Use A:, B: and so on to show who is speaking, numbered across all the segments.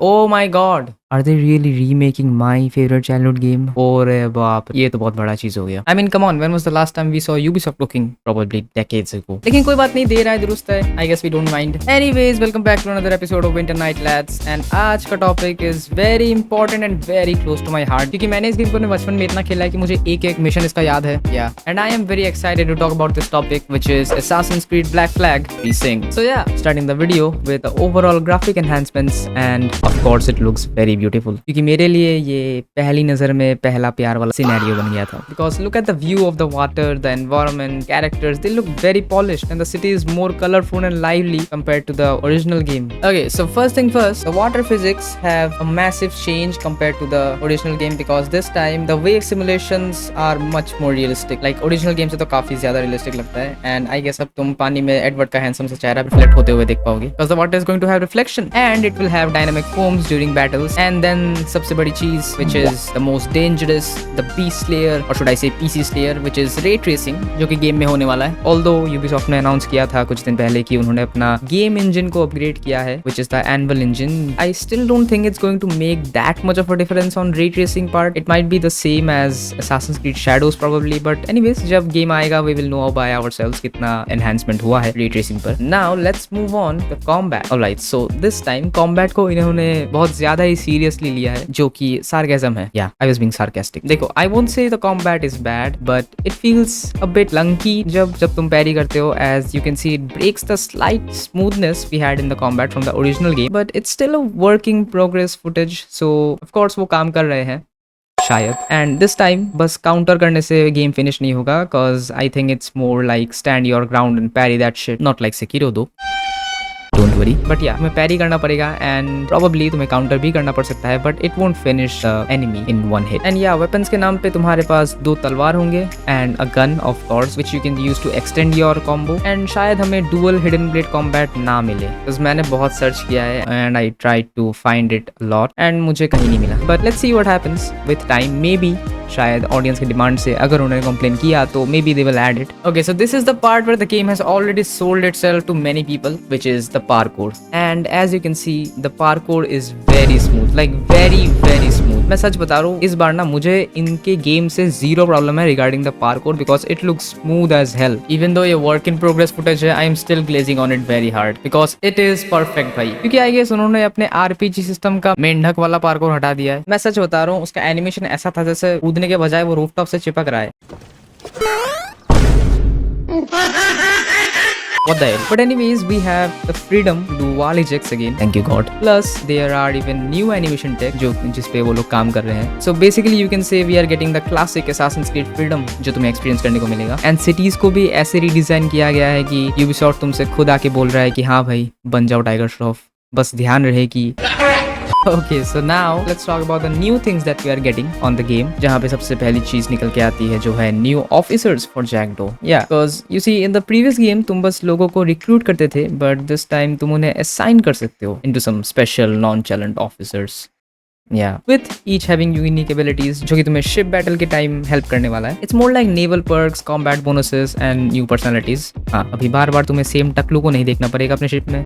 A: Oh my god! Are they really remaking my favorite childhood game? अरे बाप, ये तो बहुत बड़ा चीज हो गया. I mean, come on, when was the last time we saw Ubisoft looking? Probably decades ago. लेकिन कोई बात नहीं, दे रहा है दुरुस्त है. I guess we don't mind. Anyways, welcome back to another episode of Winter Night Lads. And आज का topic is very important and very close to my heart. क्योंकि मैंने इस गेम को अपने बचपन में इतना खेला है कि मुझे एक-एक मिशन इसका याद है. Yeah. And I am very excited to talk about this topic, which is Assassin's Creed Black Flag Resync. So yeah, starting the video with the overall graphic enhancements, and of course it looks very beautiful. क्योंकि मेरे लिए ये पहली नजर में पहला प्यार वाला सिनेरियो बन गया था. Because look at the view of the water, the environment, characters, they look very polished and the city is more colorful and lively compared to the original game. Okay, so first thing first, the water physics have a massive change compared to the original game because this time the wave simulations are much more realistic. Like original game से तो काफी ज्यादा realistic लगता है, and I guess अब तुम पानी में एडवर्ड का हैंडसम सा चेहरा रिफ्लेक्ट होते हुए देख पाओगे because the water is going to have reflection and it will have dynamic foams during battles. And then सबसे बड़ी चीज which is the most dangerous, the beast slayer or should I say PC slayer, which is ray tracing, जो कि game में होने वाला है. Although Ubisoft ने अनाउंस किया था कुछ दिन पहले कि उन्होंने अपना गेम इंजन को अपग्रेड किया है, which is the Anvil engine. I still don't think it's going to make that much of a difference on ray tracing part. It might be the same as Assassin's Creed Shadows probably, but anyways जब game आएगा we will know by ourselves कितना enhancement हुआ है ray tracing पर. Now let's move on the combat. Alright, so this time combat को इन्होंने बहुत ज्यादा ही seriously लिया है, जो कि sarcasm है. Yeah, I was being sarcastic. देखो, I won't say the combat is bad, but it feels a bit clunky जब तुम parry करते हो. As you can see, it breaks the slight smoothness we had in the combat from the original game, but it's still a work in progress footage. So of course वो काम कर रहे हैं शायद. एंड दिस टाइम बस counter करने से game finish नहीं होगा cause I think it's more like stand your ground and parry that shit, not like Sekiro though. Don't worry. But yeah, तुम्हें पैरी करना पड़ेगा and probably तुम्हें काउंटर भी करना पड़ सकता है, but it won't finish the enemy in one hit. And yeah, weapons के नाम पे तुम्हारे पास 2 तलवार होंगे and a gun of course which you can use to extend your combo. And शायद हमें dual hidden blade combat ना मिले because मैंने बहुत सर्च किया है and I tried to find it a lot and मुझे कहीं नहीं मिला. But let's see what happens with time. Maybe शायद ऑडियंस की डिमांड से अगर उन्होंने कंप्लेन किया तो maybe they will add it. Okay, so this is the part where the game has already sold itself to many people, which is the parkour. And as you can see the parkour is very smooth, like very very smooth. मैं सच बता रहा हूँ, इस बार ना मुझे इनके game से जीरो प्रॉब्लम है regarding the parkour because it looks smooth as hell. Even though ये वर्क इन प्रोग्रेस फुटेज है, I am still glazing on it very hard because it is perfect भाई. क्योंकि आई गेस उन्होंने अपने RPG system का मेंढक वाला parkour हटा दिया है. मैं सच बता रहा हूँ, उसका एनिमेशन ऐसा था जैसे कूदने के बजाय वो रूफटॉप से चिपक रहा है. What the hell? But anyways, we have the freedom to do wall ejects again. Thank you God. Plus, there are even new animation tech जो जिस पे वो लोग काम कर रहे हैं. So basically, you can say we are getting the classic Assassin's Creed freedom जो तुम्हें experience करने को मिलेगा. And cities को भी ऐसे redesign किया गया है कि Ubisoft तुमसे खुद आके बोल रहा है कि हाँ भाई बन जाओ टाइगर श्रॉफ, बस ध्यान रहे कि Okay, so now let's talk about the new things that we are getting on the game. जहाँ पे सबसे पहली चीज निकल के आती है जो है new officers for Jackdaw. Yeah, because you see in the previous game तुम बस लोगों को recruit करते थे, but this time तुम उन्हें assign कर सकते हो into some special non-challenge officers. Yeah, with each having unique abilities जो कि तुम्हें ship battle के time help करने वाला है. It's more like naval perks, combat bonuses and new personalities. हाँ, अभी बार बार तुम्हें same टकलू को नहीं देखना पड़ेगा अपने ship में.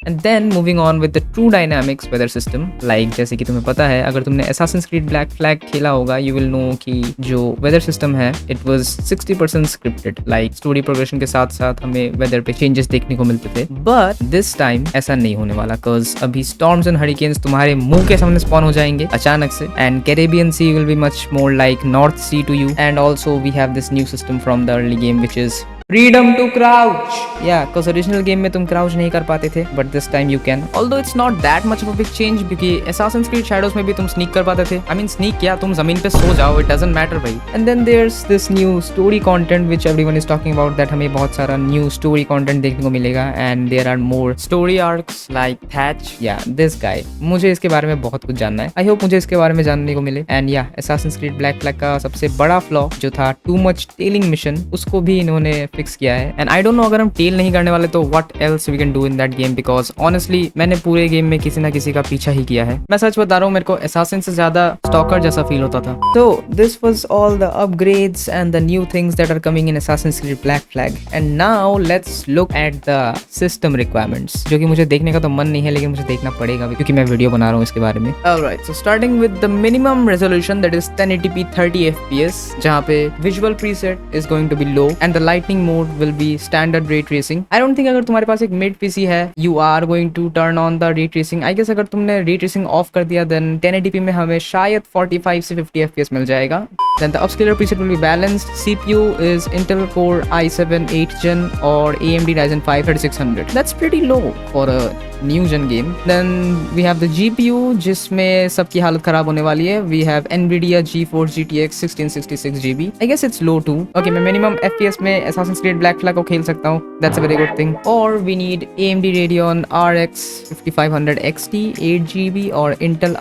A: And then moving on with the true dynamics weather system, like जैसे कि तुम्हें पता है अगर तुमने Assassin's Creed Black Flag खेला होगा you will know कि जो weather system है it was 60% scripted, like story progression के साथ साथ हमें weather पे changes देखने को मिलते थे. But this time ऐसा नहीं होने वाला cause अभी storms and hurricanes तुम्हारे मुंह के सामने spawn हो जाएंगे अचानक से and Caribbean Sea will be much more like North Sea to you. And also we have this new system from the early game which is freedom to crouch. Yeah, because original game में तुम crouch नहीं कर पाते थे, but this time you can. Although it's not that much of a big change क्योंकि Assassin's Creed Shadows में भी तुम sneak कर पाते थे. I mean sneak क्या, तुम जमीन पे सो जाओ, it doesn't matter भाई. And then there's this new story content which everyone is talking about that हमें बहुत सारा new story content देखने को मिलेगा and there are more story arcs like Thatch. Yeah, this guy. मुझे इसके बारे में बहुत कुछ जानना है. I hope मुझे इसके बारे में जानने को मिले. And yeah, Assassin's Creed Black Flag का सबसे बड़ा flaw जो था too much tailing mission, उसको भी इन्होंने फिक्स किया है। एंड आई डोंट नो अगर हम टेल नहीं करने वाले तो what else we can do in that game, because honestly मैंने पूरे गेम में किसी ना किसी का पीछा ही किया है। मैं सच बता रहा हूँ, मेरे को असैसिन से ज्यादा स्टॉकर जैसा फील होता था। तो this was all the upgrades and the new things that are coming in Assassin's Creed Black Flag. And now let's look at the system requirements, जो कि मुझे देखने का तो मन नहीं है, लेकिन मुझे देखना पड़ेगा क्योंकि मैं वीडियो बना रहा हूँ इसके बारे में। Alright, so starting with the minimum resolution that is 1080p 30 fps, जहाँ पे visual preset is going to be low and the lightning mode will be standard ray tracing. I don't think अगर तुम्हारे पास एक मिड पीसी है you are going to turn on the ray tracing. I guess अगर तुमने ray tracing of कर दिया then 1080p में हमें शायद 45 से 50 fps मिल जाएगा। Then the upscaler preset will be balanced. CPU is Intel Core i7 8th gen or AMD Ryzen 5 3600. That's pretty low for a new gen game. Then we have the GPU जिसमें सबकी हालत खराब होने वाली है। We have Nvidia GeForce GTX 1666GB. I guess it's low too. Okay, मैं minimum FPS में Assassin's Creed Black Flag को खेल सकता हूँ। That's a very good thing. Or we need AMD Radeon RX 5500 XT 8GB और Intel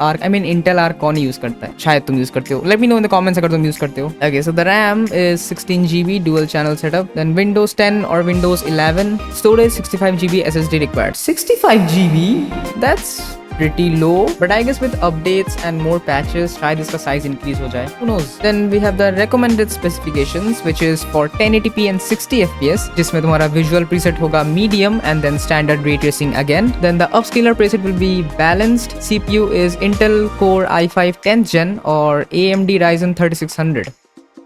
A: Arc कौन use करता है? शायद तुम यूज करते हो। Let me know in the comments अगर तुम यूज करते हो। Okay, so the RAM is 16GB dual channel setup. Then Windows 10 or Windows 11. Storage 65GB SSD required. 65GB? That's pretty low, but I guess with updates and more patches शायद इसका size increase हो जाए, who knows. Then we have the recommended specifications which is for 1080p and 60 fps, जिसमें तुम्हारा visual preset होगा medium and then standard ray tracing again. Then the upscaler preset will be balanced. CPU is Intel Core i5 10th gen or AMD Ryzen 3600.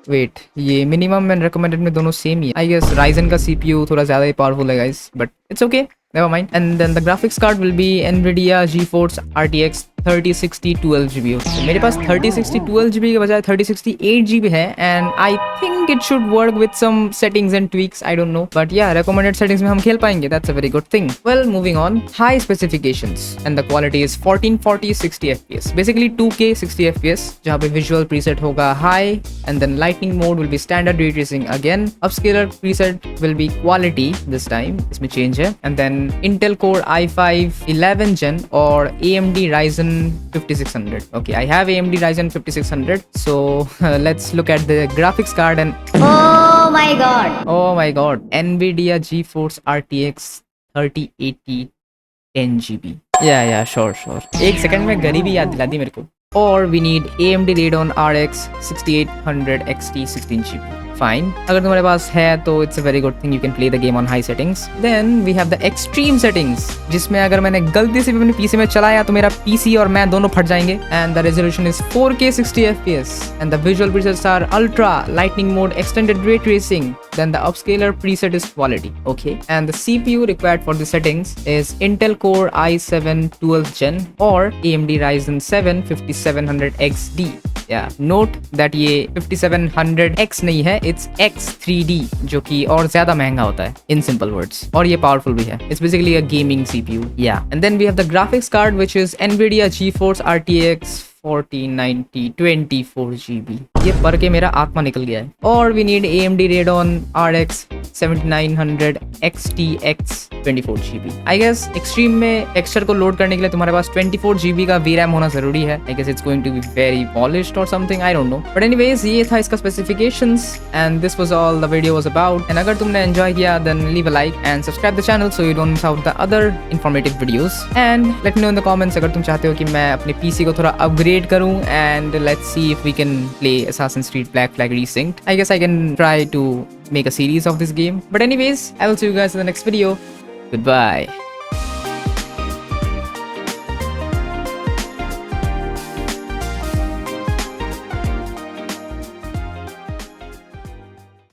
A: Wait, ये minimum and recommended में दोनों same ही है। I guess Ryzen का CPU थोड़ा ज्यादा ही powerful है guys, but it's okay, never mind. And then the graphics card will be Nvidia GeForce RTX 3060 12GB. So मेरे पास 3060 12GB के बजाय 3060 8GB है and I think it should work with some settings and tweaks. I don't know, but yeah, recommended settings में हम खेल पाएंगे. That's a very good thing. Well, moving on. High specifications and the quality is 1440 60 fps. Basically 2K 60 fps, जहाँ पे visual preset होगा high and then lightning mode will be standard ray tracing again. Upscaler preset will be quality this time. इसमें change है. And then Intel Core i5 11th gen or AMD Ryzen 5600. Okay, I have AMD Ryzen 5600. So let's look at the graphics card and oh my god, Nvidia GeForce RTX 3080 10GB. Yeah, sure. एक second में गरीबी याद दिला दी मेरे को। Or we need AMD Radeon RX 6800 XT 16GB. Fine. अगर तुम्हारे पास है तो it's a very good thing, you can play the game on high settings. Then we have the extreme settings, जिसमें अगर मैंने गलती से भी अपने PC में चलाया तो मेरा PC और मैं दोनों फट जाएंगे। And the resolution is 4K 60 fps and the visual presets are ultra, lightning mode, extended ray tracing. Then the upscaler preset is quality. Okay. And the CPU required for the settings is Intel Core i7 12th gen or AMD Ryzen 7 5700 XD. Yeah, note that ये 5700X नहीं है, it's X3D, जो कि और ज्यादा महंगा होता है in simple words, और ये powerful भी है. It's basically a gaming CPU. Yeah, and then we have the graphics card which is Nvidia GeForce RTX 4090 24GB. ये पढ़ के मेरा आत्मा निकल गया है। और we need AMD Radeon RX 7900 XTX 24GB. I guess extreme में टेक्सचर को लोड करने के लिए तुम्हारे पास 24GB का VRAM होना जरूरी है। I guess it's going to be very polished or something, I don't know. But anyways, ये था इसका specifications and this was all the video was about. And अगर तुमने enjoy किया then leave a like and subscribe the channel so you don't miss out the other informative videos. And let me know in the comments अगर तुम चाहते हो कि मैं अपने PC को थोड़ा अपग्रेड करूं and let's see if we can play Assassin's Creed Black Flag Resynced. I guess I can try to make a series of this game. But anyways, I will see you guys in the next video. Goodbye.